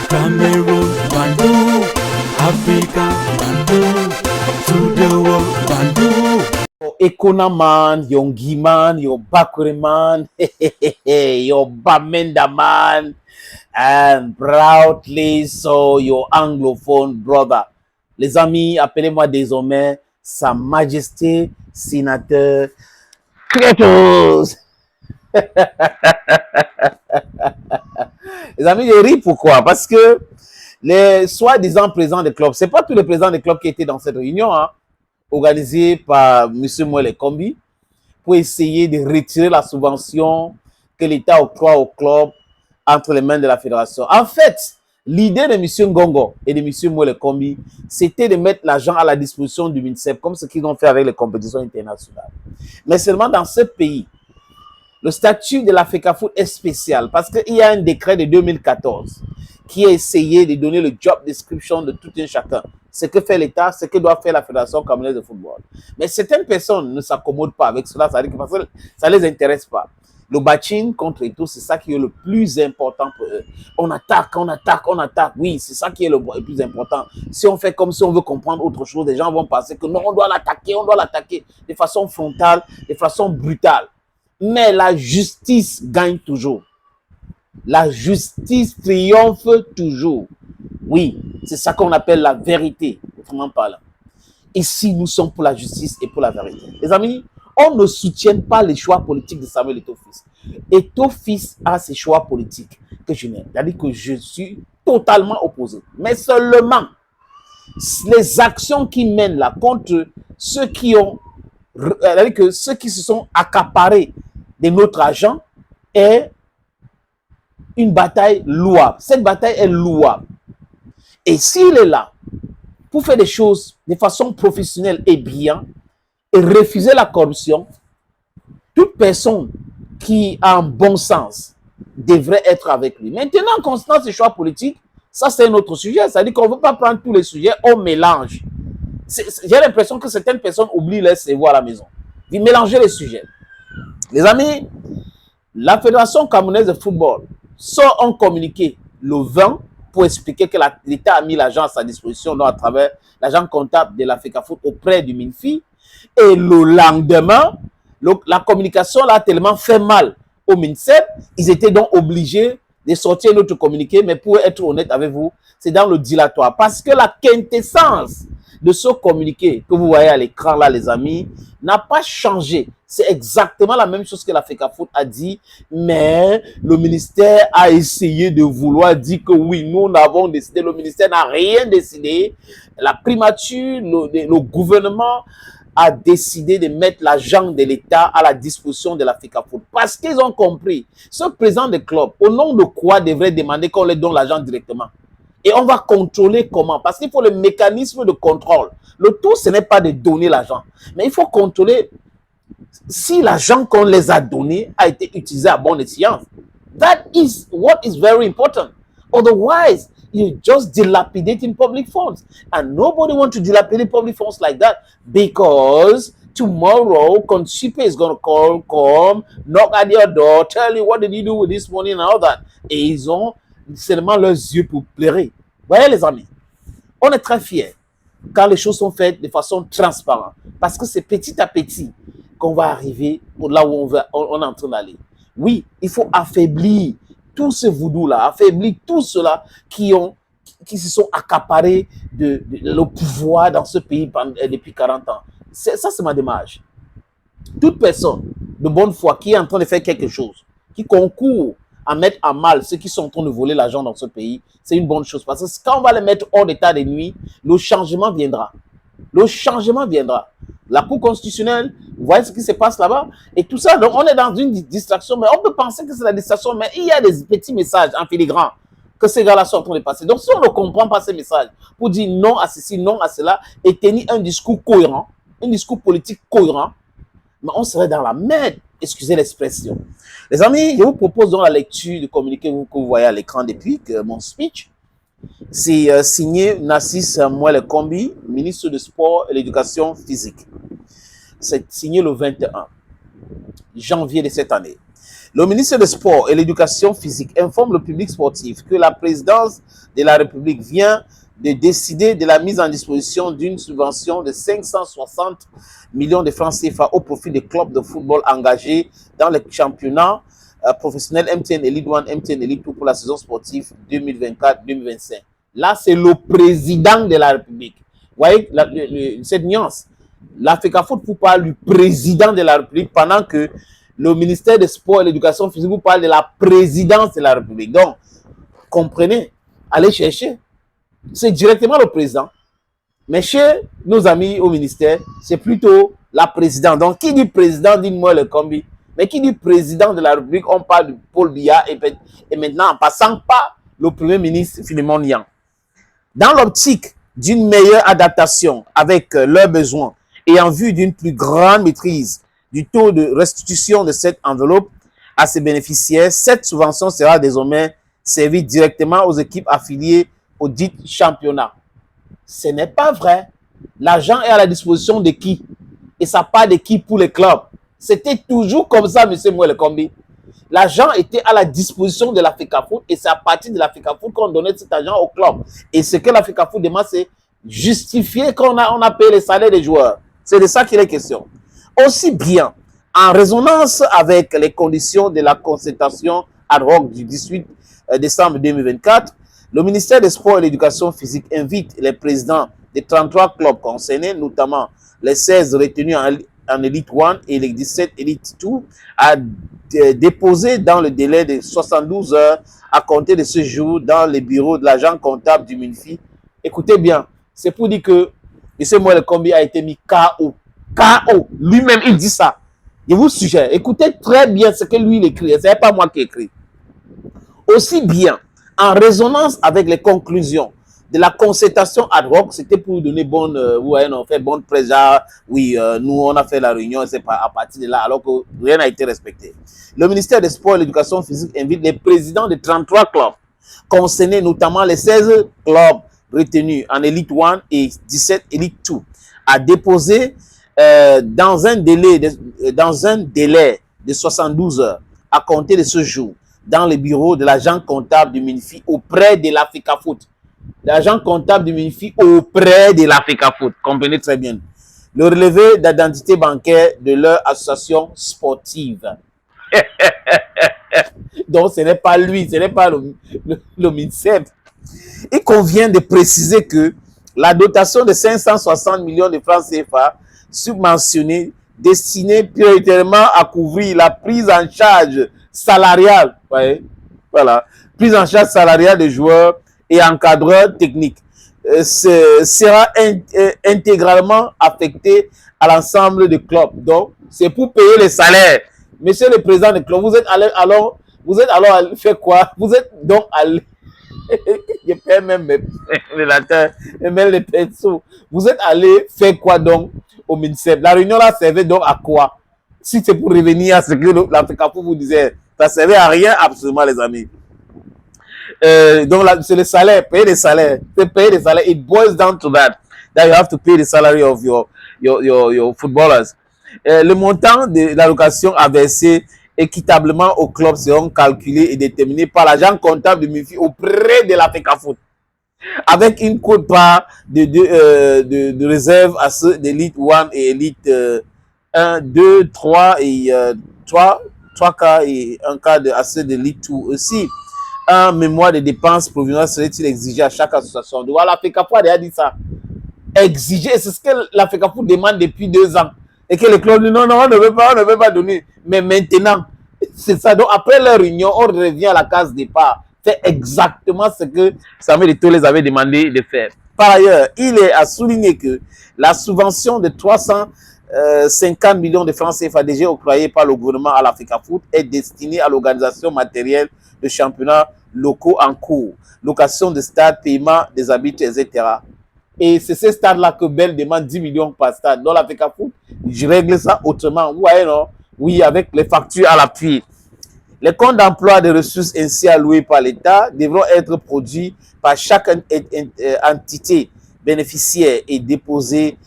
Cameroon, Bandung, Africa, Bandung, to the world, Bandung. Your Ekona man, your Ngi man, your Bakure man, your Bamenda man, and proudly so your anglophone brother. Les amis, appelez-moi désormais Sa Majesté Sénateur Kratos. Les amis, je ris pourquoi? Parce que les soi-disant présidents des clubs, c'est pas tous les présidents des clubs qui étaient dans cette réunion, hein, organisée par M. Moelle Kombi, pour essayer de retirer la subvention que l'État octroie au club entre les mains de la fédération. En fait, l'idée de M. Ngongo et de M. Moelle Kombi, c'était de mettre l'argent à la disposition du MINSEP, comme ce qu'ils ont fait avec les compétitions internationales. Mais seulement dans ce pays, le statut de la FECAFOOT est spécial parce qu'il y a un décret de 2014 qui a essayé de donner le job description de tout un chacun. Ce que fait l'État, ce que doit faire la Fédération camerounaise de football. Mais certaines personnes ne s'accommodent pas avec cela, ça ne les intéresse pas. Le bashing contre et tout, c'est ça qui est le plus important pour eux. On attaque, on attaque, on attaque. Oui, c'est ça qui est le plus important. Si on fait comme si on veut comprendre autre chose, les gens vont penser que non, on doit l'attaquer de façon frontale, de façon brutale. Mais la justice gagne toujours. La justice triomphe toujours. Oui, c'est ça qu'on appelle la vérité, autrement parlant. Ici, nous sommes pour la justice et pour la vérité. Les amis, on ne soutient pas les choix politiques de Samuel Eto'o-Fils. Eto'o-Fils a ses choix politiques que je n'aime. C'est-à-dire que je suis totalement opposé. Mais seulement, les actions qui mènent là contre ceux qui ont, c'est-à-dire que ceux qui se sont accaparés de notre argent est une bataille louable. Cette bataille est louable. Et s'il est là pour faire des choses de façon professionnelle et bien et refuser la corruption, toute personne qui a un bon sens devrait être avec lui. Maintenant, concernant ces choix politiques, ça c'est un autre sujet. C'est-à-dire qu'on ne veut pas prendre tous les sujets, on mélange. J'ai l'impression que certaines personnes oublient les CV à la maison. Ils mélangent les sujets. Les amis, la Fédération camerounaise de football sort un communiqué le 20 pour expliquer que l'État a mis l'argent à sa disposition donc à travers l'agent comptable de la FECAFOOT auprès du MINFI. Et le lendemain, la communication a tellement fait mal au MINSEP, ils étaient donc obligés de sortir notre communiqué. Mais pour être honnête avec vous, c'est dans le dilatoire. Parce que la quintessence de ce communiqué que vous voyez à l'écran là, les amis, n'a pas changé. C'est exactement la même chose que la FECAFOOT a dit, mais le ministère a essayé de vouloir dire que oui, nous avons décidé, le ministère n'a rien décidé. La primature, le gouvernement a décidé de mettre l'argent de l'État à la disposition de la FECAFOOT. Parce qu'ils ont compris, ce président de club, au nom de quoi devrait demander qu'on leur donne l'argent directement? Et on va contrôler comment? Parce qu'il faut le mécanisme de contrôle. Le tout, ce n'est pas de donner l'argent. Mais il faut contrôler si l'argent qu'on les a donné a été utilisé à bon escient. That is what is very important. Otherwise, you're just dilapidating public funds. And nobody wants to dilapidate public funds like that because tomorrow, Consipe is going to come, knock at your door, tell you what did you do with this money and all that. Et ils ont seulement leurs yeux pour pleurer. Vous voyez les amis, on est très fiers quand les choses sont faites de façon transparente. Parce que c'est petit à petit qu'on va arriver là où on est en train d'aller. Oui, il faut affaiblir tout ce voodoo-là, affaiblir tout ceux-là qui se sont accaparés le pouvoir dans ce pays depuis 40 ans. Ça, c'est ma démarche. Toute personne de bonne foi qui est en train de faire quelque chose, qui concourt à mettre à mal ceux qui sont en train de voler l'argent dans ce pays, c'est une bonne chose. Parce que quand on va les mettre hors d'état de nuit, le changement viendra. Le changement viendra. La Cour constitutionnelle, vous voyez ce qui se passe là-bas, et tout ça, donc on est dans une distraction, mais on peut penser que c'est la distraction, mais il y a des petits messages en filigrane que ces gars-là sont en train de passer. Donc si on ne comprend pas ces messages pour dire non à ceci, non à cela, et tenir un discours cohérent, un discours politique cohérent, mais on serait dans la merde, excusez l'expression. Les amis, je vous propose donc la lecture du communiqué que vous voyez à l'écran depuis mon speech. C'est signé Narcisse Moelle Kombi, ministre du Sport et de l'Éducation physique. C'est signé le 21 janvier de cette année. Le ministre des Sports et l'Éducation physique informe le public sportif que la présidence de la République vient de décider de la mise en disposition d'une subvention de 560 millions de francs CFA au profit des clubs de football engagés dans le championnat professionnel MTN Elite 1, MTN Elite 2 pour la saison sportive 2024-2025. Là, c'est le président de la République. Vous voyez cette nuance. La FECAFOOT vous parle du président de la République pendant que le ministère des Sports et l'Éducation physique vous parle de la présidence de la République. Donc, comprenez, allez chercher. C'est directement le président. Mais chez nos amis au ministère, c'est plutôt la présidente. Donc, qui dit président, dites-moi le combi. Mais qui dit président de la République, on parle de Paul Biya et maintenant en passant par le premier ministre Philemon Yang. Dans l'optique d'une meilleure adaptation avec leurs besoins et en vue d'une plus grande maîtrise du taux de restitution de cette enveloppe à ses bénéficiaires, cette subvention sera désormais servie directement aux équipes affiliées au dit championnat. Ce n'est pas vrai. L'argent est à la disposition de qui? Et ça part de qui pour les clubs? C'était toujours comme ça, M. Mouele Kombi. L'argent était à la disposition de la FECAFOOT et c'est à partir de la FECAFOOT qu'on donnait cet argent au club. Et ce que la FECAFOOT demande, c'est justifier qu'on a payé les salaires des joueurs. C'est de ça qu'il est question. Aussi bien, en résonance avec les conditions de la concertation ad hoc du 18 décembre 2024, le ministère des Sports et de l'Éducation physique invite les présidents des 33 clubs concernés, notamment les 16 retenus en Elite 1 et les 17 Elite 2, à déposer dans le délai de 72 heures à compter de ce jour dans les bureaux de l'agent comptable du MINFI. Écoutez bien, c'est pour dire que M. Mouele Kombi a été mis KO. KO. Lui-même, il dit ça. Je vous suggère, écoutez très bien ce que lui il écrit. Ce n'est pas moi qui écris. Aussi bien, en résonance avec les conclusions de la concertation ad hoc, c'était pour donner bonne, on fait bonne presse, oui, nous on a fait la réunion, c'est pas à partir de là, alors que rien n'a été respecté. Le ministère des Sports et de l'Éducation physique invite les présidents de 33 clubs concernés, notamment les 16 clubs retenus en Elite 1 et 17 Elite 2, à déposer dans un délai de 72 heures à compter de ce jour dans le bureau de l'agent comptable du MINFI auprès de la FECAFOOT. L'agent comptable du MINFI auprès de la FECAFOOT. Comprenez très bien. Le relevé d'identité bancaire de leur association sportive. Donc, ce n'est pas lui, ce n'est pas le MINSEP. Il convient de préciser que la dotation de 560 millions de francs CFA subventionnée, destinée prioritairement à couvrir la prise en charge salariale, voilà, prise en charge salariale des joueurs et encadreurs techniques, sera intégralement affectée à l'ensemble des clubs. Donc, c'est pour payer les salaires. Monsieur le président du club, vous êtes alors allé faire quoi? Vous êtes donc allé je paie même les pinceaux. Vous êtes allé faire quoi donc au ministère? La réunion là servait donc à quoi? Si c'est pour revenir à ce que la FECAFOOT vous disait, ça servait à rien absolument, les amis. Donc c'est le salaire, payer les salaires. Payer les salaires. It boils down to that you have to pay the salary of your footballers. Le montant de l'allocation à verser équitablement aux clubs seront calculés et déterminés par l'agent comptable du MINFI auprès de la FECAFOOT, avec une quote-part de réserve à ceux d'Elite 1 et Elite 1, 2, 3 et 3 cas et un cas à ceux d'Elite 2 aussi. Un mémoire de dépenses provisoires serait-il exigé à chaque association? Voilà, la FECAFOOT a déjà dit ça. Exiger, c'est ce que la FECAFOOT demande depuis 2 ans. Et que les clubs disent non, on ne veut pas donner. Mais maintenant, c'est ça. Donc après leur réunion, on revient à la case départ. C'est exactement ce que Samuel Eto'o les avait demandé de faire. Par ailleurs, il est à souligner que la subvention de 350 millions de francs CFA déjà octroyée par le gouvernement à la FECAFOOT est destinée à l'organisation matérielle de championnats locaux en cours, location de stades, paiement des arbitres, etc. Et c'est ces stades-là que Bell demande 10 millions par stade. Dans la FECAFOOT, je règle ça autrement. Vous voyez, non? Oui, avec les factures à l'appui. Les comptes d'emploi des ressources ainsi allouées par l'État devront être produits par chaque entité bénéficiaire et déposés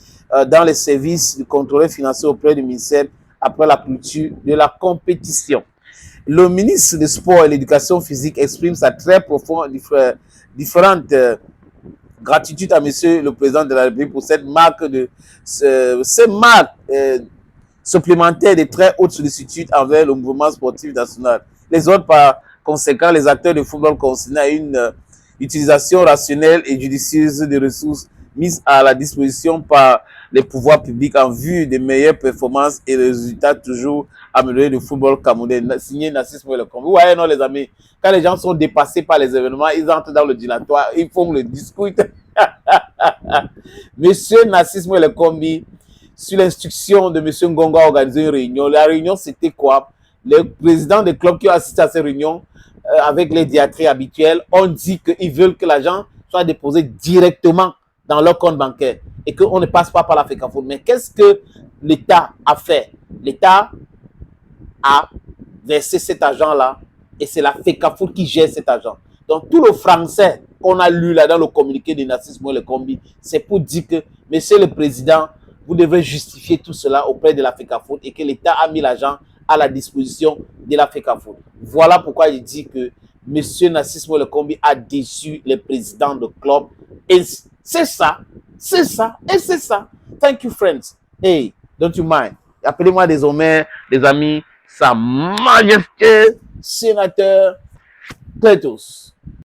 dans les services du contrôleur financier auprès du ministère après la clôture de la compétition. le ministre des Sports et de l'Éducation physique exprime sa très profonde, différente gratitude à Monsieur le Président de la République pour cette marque supplémentaire de très haute sollicitude envers le mouvement sportif national. Les autres, par conséquent, les acteurs de football concernés à une utilisation rationnelle et judicieuse des ressources mises à la disposition par les pouvoirs publics en vue des meilleures performances et des résultats toujours améliorés du football camerounais. Signé Nassis Moelle Kombi. Vous voyez, non, les amis, quand les gens sont dépassés par les événements, ils entrent dans le dilatoire, ils font le discours. Monsieur Nassis Moelle Kombi, sur l'instruction de Monsieur Ngongo, a organisé une réunion. La réunion, c'était quoi? Les présidents des clubs qui ont assisté à ces réunions, avec les diatrées habituelles, ont dit qu'ils veulent que l'argent soit déposé directement dans leur compte bancaire et qu'on ne passe pas par la FECAFOOT. Mais qu'est-ce que l'État a fait? L'État a versé cet argent-là et c'est la FECAFOOT qui gère cet argent. Donc, tout le français qu'on a lu là dans le communiqué de Nassis Moelle Kombi, c'est pour dire que, Monsieur le Président, vous devez justifier tout cela auprès de la FECAFOOT et que l'État a mis l'argent à la disposition de la FECAFOOT. Voilà pourquoi il dit que Monsieur Nassis Moelle Kombi a déçu les présidents de club. Et c'est ça, et c'est ça. Thank you, friends. Hey, don't you mind. Appelez-moi désormais, les amis, Sa Majesté Sénateur Cletus.